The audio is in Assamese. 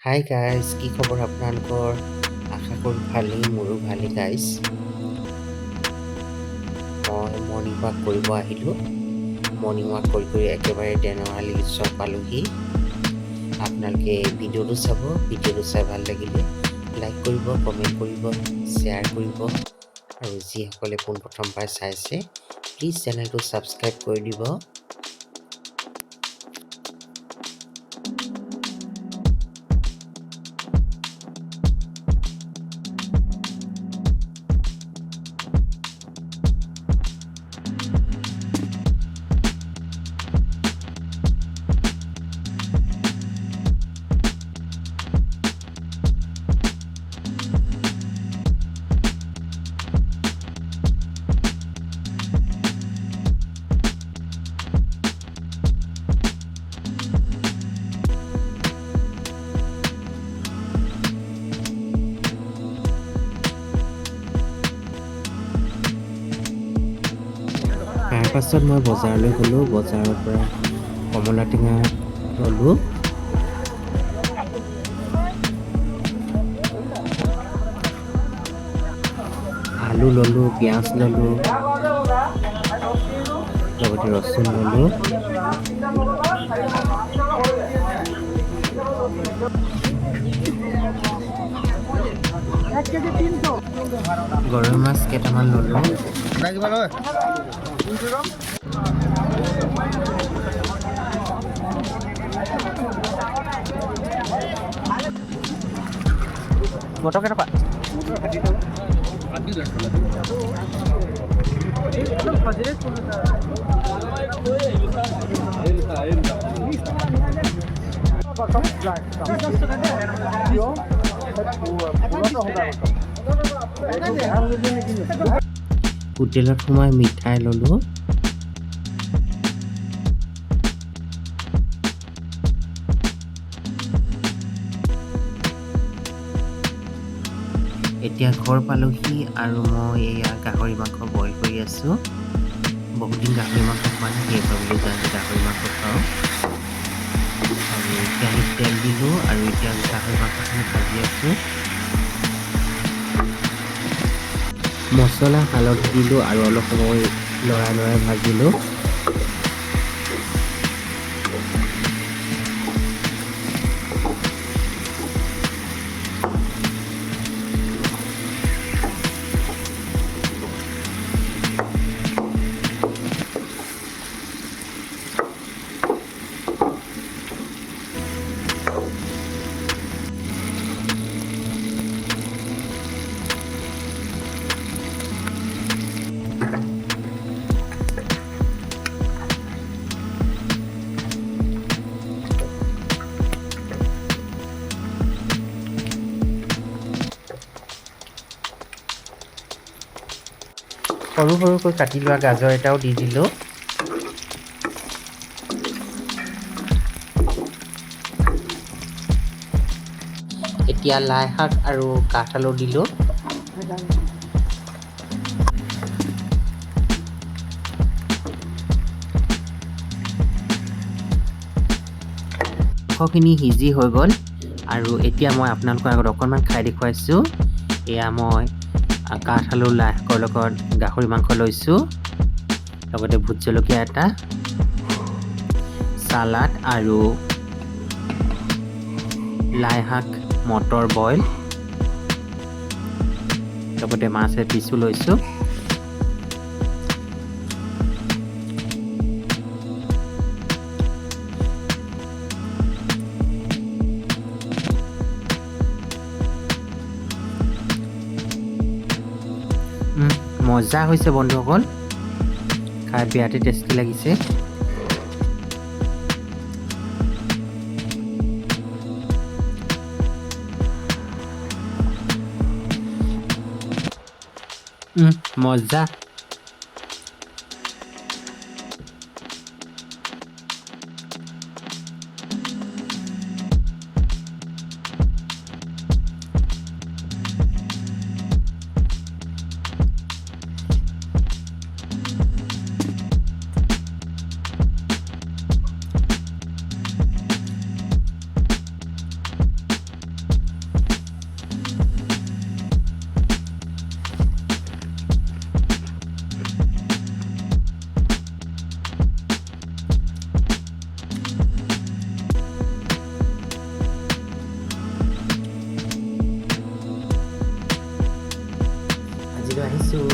হাই গাইজ, কি খবৰ আপোনালোকৰ? আশা কৰোঁ ভালেই, মোৰো ভালেই গাইজ। মই মৰ্ণিং ৱাক কৰিব আহিলোঁ। মৰ্ণিং ৱাক কৰি একেবাৰে দেনহালী ওচৰ পালোহি। আপোনালোকে ভিডিঅ'টো চাব, ভিডিঅ'টো চাই ভাল লাগিলে লাইক কৰিব, কমেণ্ট কৰিব, শ্বেয়াৰ কৰিব আৰু যিসকলে পোনপ্ৰথমবাৰ চাইছে প্লিজ চেনেলটো ছাবস্ক্ৰাইব কৰি দিব। তাৰ পাছত মই বজাৰলৈ গ'লোঁ। বজাৰৰ পৰা কমলা টেঙা ল'লোঁ। আলু ল'লোঁ, পিঁয়াজ ল'লোঁ, লগতে ৰচুন ল'লোঁ। গৰৈ মাছ কেইটামান ল'লোঁ। মটৰ কেইটকা? হোটেলত সোমাই মিঠাই ল'লোঁ। এতিয়া ঘৰ পালোহি আৰু মই এয়া গাহৰি মাংস বইল কৰি আছোঁ। বহুত দিন গাহৰি মাংস খোৱা নাই, সেই ভাবিলোঁ গাহৰি মাংস খাওঁ। আৰু কেৰাহীত তেল দিলোঁ আৰু এতিয়া গাহৰি মাংসখিনি ভাজি আছোঁ। মছলা হালধি দিলোঁ আৰু অলপ সময় লৰাই ভাজিলোঁ। সৰু সৰুকৈ কাটি লোৱা গাজৰ এটাও দি দিলোঁ। এতিয়া লাই শাক আৰু কাঠ আলু দিলোঁ। মাংসখিনি সিজি হৈ গ'ল আৰু এতিয়া মই আপোনালোকৰ আগত অকণমান খাই দেখুৱাইছোঁ। এয়া মই কাঠ আলু লাই শাকৰ লগত গাহৰি মাংস লৈছোঁ, লগতে ভোট জলকীয়া এটা, চালাড আৰু লাই শাক মটৰ বইল, লগতে মাছ এপিছো লৈছোঁ। মজা হৈছে বন্ধুসকল, খাই বিৰাটেই টেষ্টি লাগিছে। মজা। আহিছোঁ